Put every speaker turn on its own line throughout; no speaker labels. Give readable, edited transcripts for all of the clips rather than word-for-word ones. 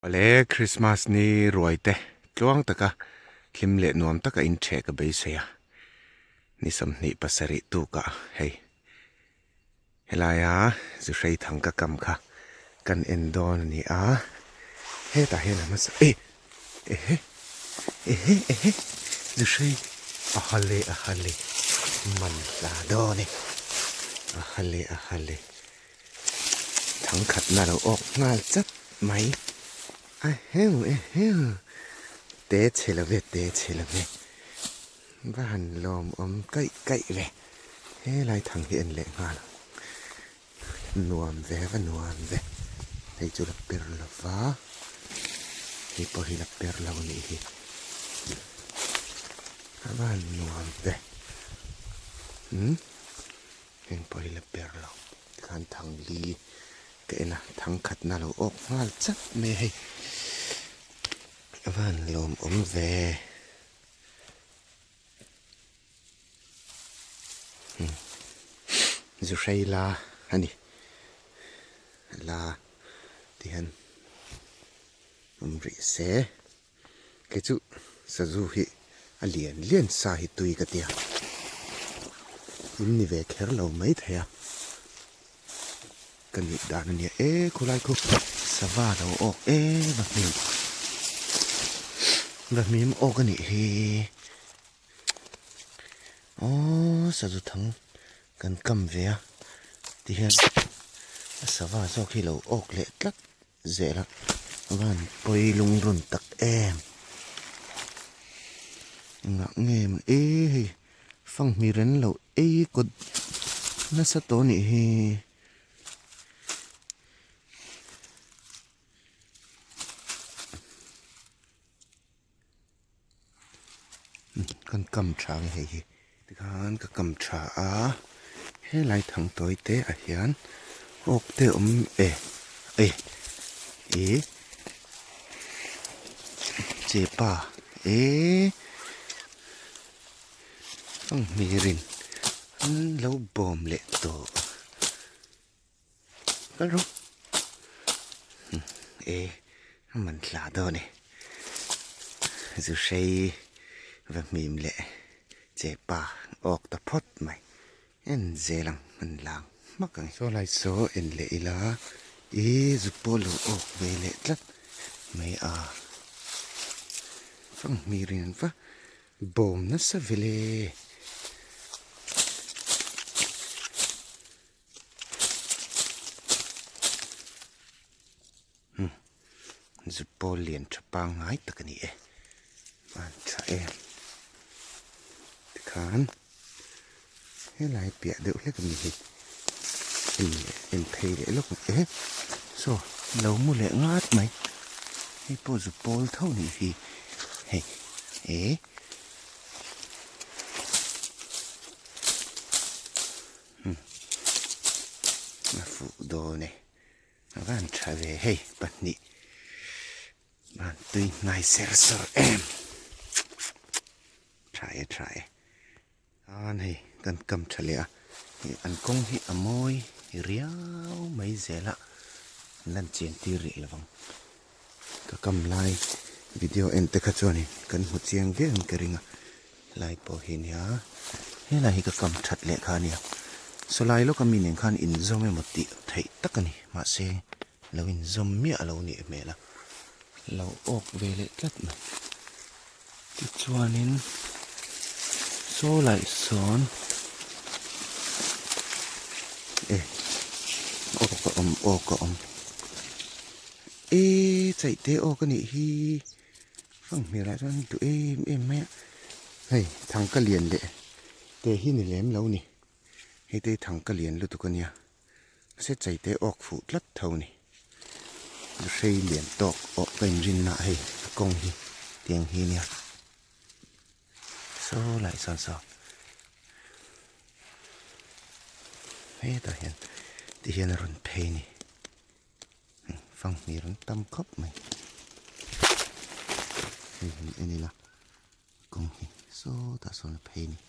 วันเล่คริสต์มาสนี่รวยเตะจ้วงตะกะคิมเละนวมตะกะอินเชกะเบยเซียนี่สำนีปัสริตุกะเฮ้ยเฮลายาจะใช้ถังกะกำค่ะกันเอ็นดอนนี่เฮ้ตาเฮละมันเอ๊ะจะใช้ฮัลเลมันลาดอนี่ฮัลเลถังขัดหน้าเราออกงาจัดไหมเฮ้เตะเชลเวบ้านลมใกล้เวเฮ้ไรทางเห็นเละมาละนวมเวให้จุลเปิร์ลฟ้าให้พอให้ละเปิร์ลวันนี้บ้านนวมเวเห็นพอให้ละเปิร์ลการทางลีเกนะทางขัดน่าเราออกมาจัดไม่ให้บ้านลมเวจะใช้ลาอันนี้ลาที่ฮันริเสกจุสะจูฮิเลียนสาหิตุยกะเตียอินนี่เวเคร์เราไม่เทียกันนี่ดานนี่คุไลคุสวาเราออกแบบมีมออกกันนี่เฮอ๋อสะจูทั้งกันกำเวียที่เห็นสวาจอกที่เราออกเละลักเจละวันปอยลุงรุนตักงักเงี้ยมันฟังมีเรนเรากดน่าสะตัวนี่กันกำชาเฮ้ยที่กันก็กำชาให้ไหลทางตัวเตะเหียนออกเตะเจ็บป่ะต้องมีรินแล้วบอมเละตัวก็รู้มันหลาตัวนี่จะใช้แบบมีมเละเจ็บป่ะออกตะพดไหมเจลังมันลางมักกันโซไลโซเละละจุโปโลออกเวเละลัดไม่ฟังมีเรียนฟะบอมนัสเวเลจุโปเลียนจะปังไงตะกันนี่บ้านชาที่ขานให้หลายเปียเดี๋ยวเล็กมีเพย์เดี๋ยวลูกโซ่เรามูเละงัดไหมให้พอจุโปเท่านี้พี่มาฟูโดเนี่ยบ้านชาเวปันนี่บ้านตุยนายเซอร์ทรายนี่กันกำเฉลี่ยอันกงที่อโมยเรียวไม่เสียละนั่นเจียนตีรีละฟังก็กำไลวิดีโอเตะขจรนี่กันหัวเจียงเกมกระริงไลพอเห็นยาให้ไลก็กำชัดเละขานี่สไลแล้วก็มีหนึ่งขันอินซอมไม่หมดติไทยตักนี่มาเซเราอินซอมเมียเราเนี่ยเมล่ะเราออกเวเลกัดมาที่ชวนินโซไลสอนออกก็ใจเตะออกกันนี่ฮีฟังมีอะไรท่านตัวแม่เฮ้ยทางกะเลียนเลยเตะฮีนี่แหลมแล้วนี่ให้เตะทางกะเลียนรู้ตัวกันเนี่ยเสียใจเตะออกฝูดลัดเท่านี่ใช้เหรียญตอกออกเป็นรินนะให้กงฮีเตียงฮีเนี่ยโซ่ไหลซอนแต่เห็นที่เห็นรุนเพนี่ฟังมีรุนตั้มคบไหมอันนี้ละกงฮีโซ่แต่ส่วนเพนี่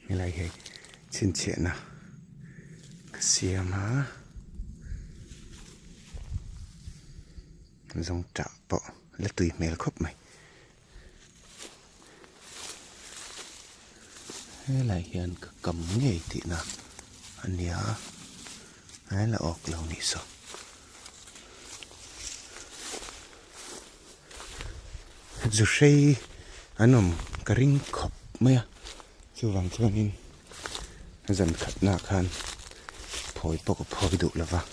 อะไรชินเฉียนะ xiêm hả dòng trả bộ là tùy mèo khóc mày hay là hiện cầm nghề thì nào anh nhớ hay là ọc lâu nị sao Zuhrei anh om cái ring khóc mày à chú vàng cho nên dần khát nạc han phôi bọc phôi đủ là vàng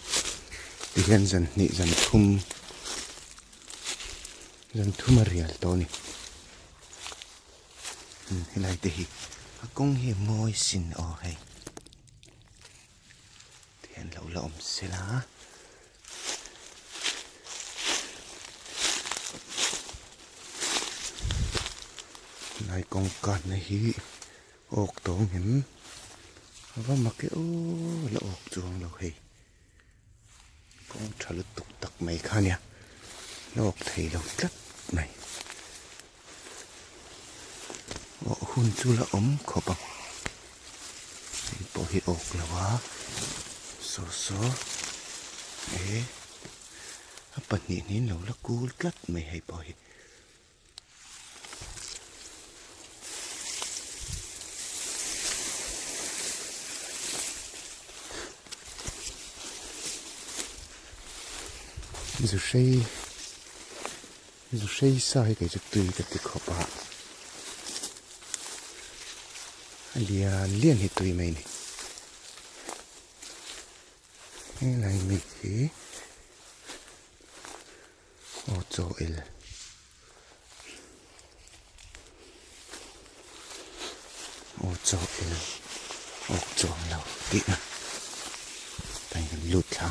thì hiện dần nị dần thum mà riêng to nị hay lại thì công hi môi xin ở hay thì hiện lâu lộm sẽ là này con con này hi ốc tổ nhẫn và mặc cái ô là ốc chuông lâu hay con trả lời tục tặc mày khá nha là ốc thầy lâu chất này ốc hun chú là ống khó bằng bỏ hi ốc là quá số ế bật nhịn nín lâu là cú lắt mày hay bỏ hi Zuhrei sai cái chụp tươi cái khó bạ lian hết tươi mày này cái này mình thế ô cho el ô cho lâu tí nè thành lụt thang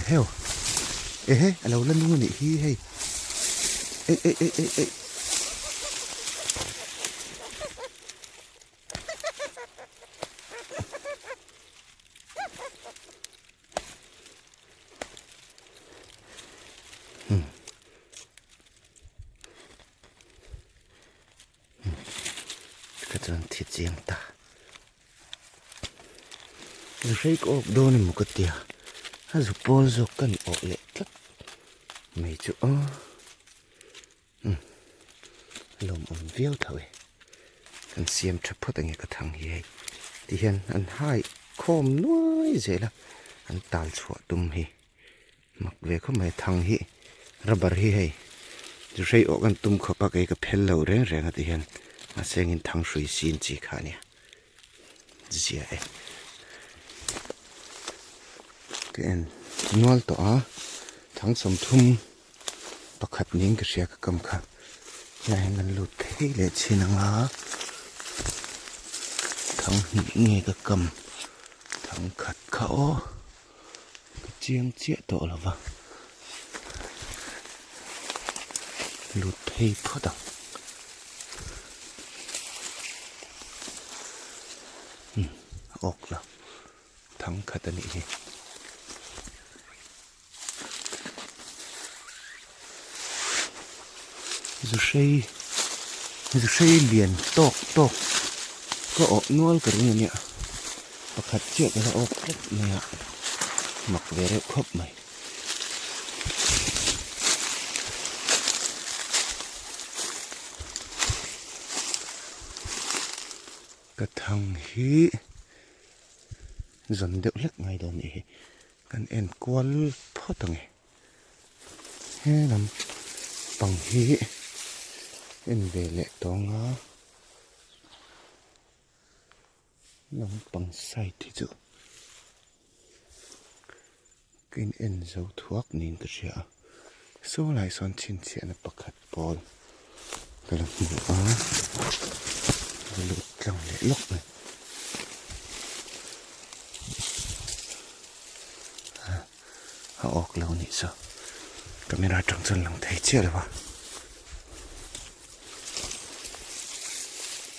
heo ê lâu lần luôn nị hi hay ê cái chân thiệt riêng ta Zuhrei có ốc đô này một cái tiệt dù bồn dù cần ổ lệ tất mấy chỗ lồng ổn viêu thôi cần xiêm chấp phốt anh cái thằng hi thì hiện anh hai khom nuôi dễ là anh tàn chuột đùm hi mặc về không mấy thằng hi rubber hi hay Zuhrei ổกันตุ้มขบcái phèn lâu rèn rèn thì hiện mà xem in thằng suy xin chỉ khá nè dễ cái anh nuôi to thằng sầm thum bạc khát nín cái xe cái cầm khát này ngân lụt thế lệ chi năng á thằng nghe cái cầm thằng khát khẩu cái chiêng chia tổ là vâng lụt thế phốt đâu ốc là thằng khát anh ấy Zuhrei lian tok có ốc nuôi cái này nè và khát chuyện là ốc rất nè mặc về đẹp khóc mày cái thằng hi dần đều lắc ngay đó nè cái em quál phốt thằng này he làm bằng hi em về lệ to ngó lòng bằng say thì dụ cái em dấu thuốc nhìn cái gì số lại son chín chuyện là bạc hạt bò cái là mũ á cái lụt lòng lệ lốc này họ ọc lâu nhỉ sao camera trong chân lòng thấy chưa được vào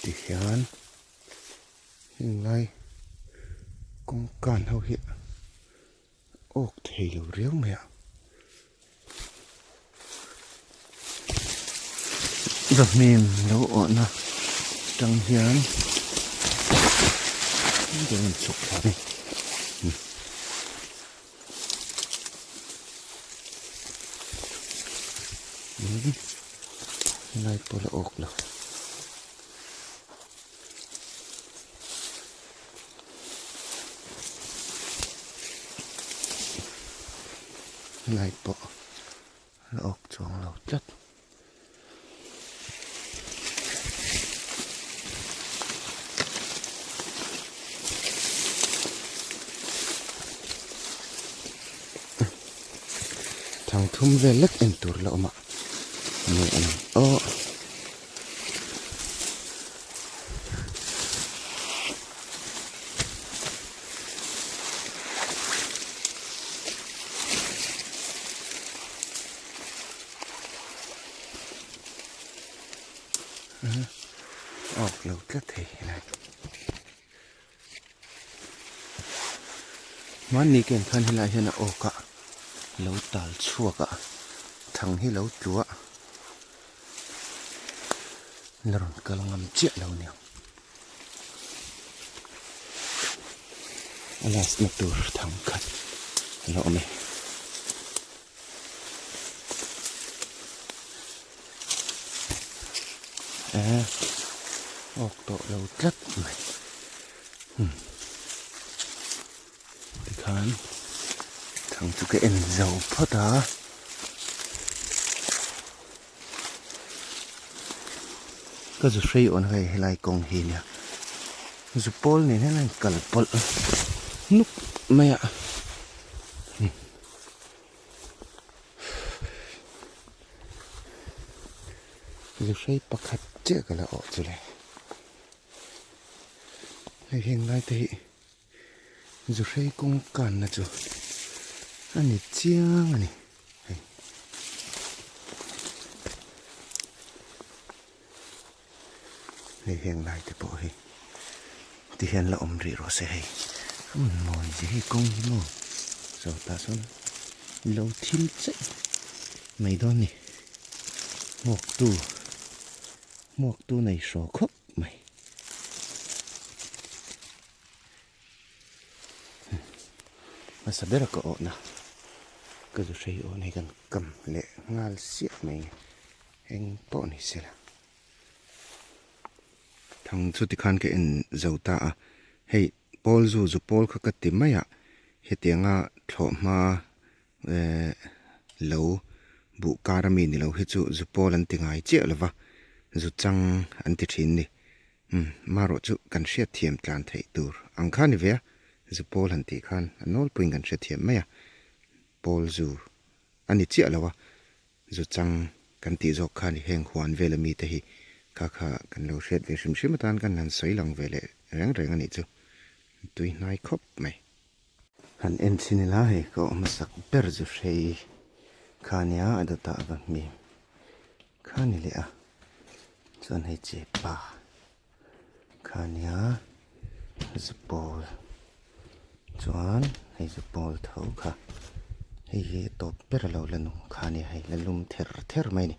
thì hiện nay con càn hậu hiện ốc thầy lưu riếu mẹ Và mềm lâu ổn à trăng hiến cho mình sụp ra đi này bỏ là ốc rồi này bỏ là ốc choáng lâu chất thằng thum về lắc em tur lọ mà người anh ô ốc lâu chất thì này món này kiện thân hay là hiện là ốc cả lâu tال chua cả thằng hi lâu chúa là rồi cơ ngầm chết lâu nhiều alas nó tur thằng cắt lộ này ốc tổ lâu chất mày thì khán thằng chú cái em dầu phớt hả có dù xây ổn hay lại công hi nè dù pol này nó là cần pol nút mày ạ dù xây bạc hạt chết cả là ổn rồi này hay hiện lại thì dù xây công cần là chú anh này chiang anh này này hiện lại thì bộ hi thì hiện là ông rì rồi sẽ hay không ngồi gì hay công gì mà rồi ta xuống lâu thiên chạy mày đó nè một tu này sổ khóc mày mà sao biết là có ổn nào cái dù xây ổn này gần cầm lệ ngal xiết mày anh bỏ này sẽ là thằng chú thì khăn cái in dầu ta hay Paul dù Paul khắc tìm mày ạ hiện tiếng thọ mà lâu bụ caramin thì lâu hết chú Paul anh tiếng ai chết là va dù chăng anh thì chín đi mà rồi chú cần xét thiểm tràn thấy tur anh khăn đi về dù Paul anh thì khăn anh nói pin cần xét thiểm mày ạ Paul dù anh thì chết là va dù chăng cần tí dọc khăn thì hẹn khoan về là mi thì các cần lâu xét về sim mà tan cần hắn xoay lòng về lệ ráng ràng anh ấy chứ tôi nói khóc mày hắn em xin là hay có mà sắc bер dù xây khania ở đó ta và mi khani lệ chọn hay chế ba khania Paul chọn hay Paul thấu cả hay top bер lâu lần khani hay là lum ther mày này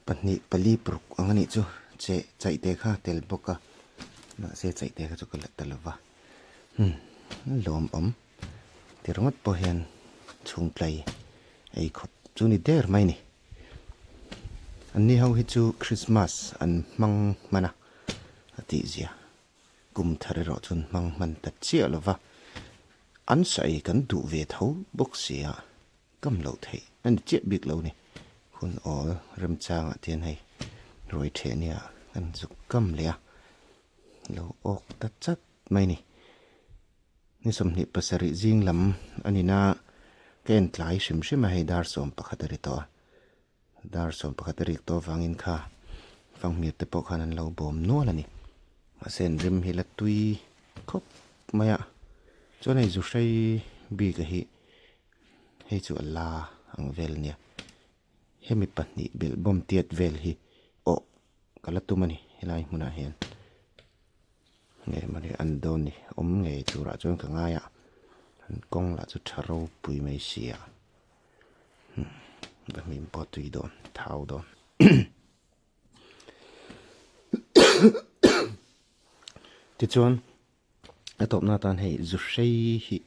pani pali pruk ang ani chu che chai te kha tel boka na se chai te kha chu kala talawa lom ti rongat po hian chung play ai khop chu ni der mai ni anni hau hi chu Christmas an mang mana ati zia kum thare ro chun mang man ta chia lova an sai kan du ve thau bok sia kam lo thei an che bik lo ni kun all rem chang tiền hay rồi thế nè anh dục câm lẹ lâu ốc ta chất mày nè ni som ni pasari jing lam anina ken tlai sim hay dar som pakhatari to wangin kha wang mi te pok hanan lo bom no la ni sen rim hi la tui khop maya cho này dù say bi ka hi hay chu la ang vel nia hemi patni bel bom tiat vel hi o kala tumani hilai muna hian nge mari andon ni nge tura chon ka nga ya an kong la chu tharo pui mai sia ba min po tui don thau don ti chuan a top na tan hei Zuhrei hi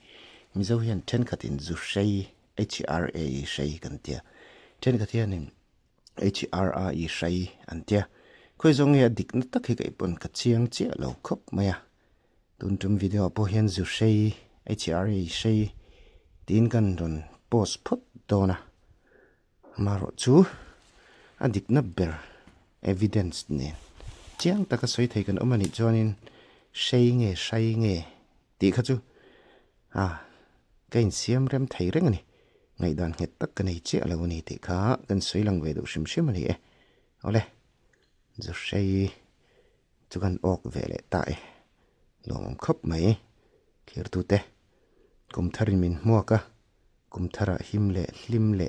MIZO hian then khatin Zuhrei HRA shei kan tia then khat hian in HRA shei an tia khoi zong ya dik na tak hi kai pon ka chiang chia lo khop maya tun tum video po hian Zuhrei HRA shei tin kan ron post phot dona maro chu adik na ber evidence ne chiang taka soi thei kan omani chuanin shei nge ti kha chu kain siam rem thei reng ani ngai dan het tak kan ei che alo ni ti kha kan soi lang ve do shim shim ani e ole Zuhrei chu kan ok ve le ta e lom khop mai khir tu te kum tharin min muaka kum thara him le hlim le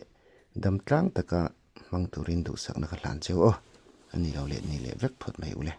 dam tlang taka mang turin du sak na ka hlan cheu o ani lo le ni le vek phot mai ule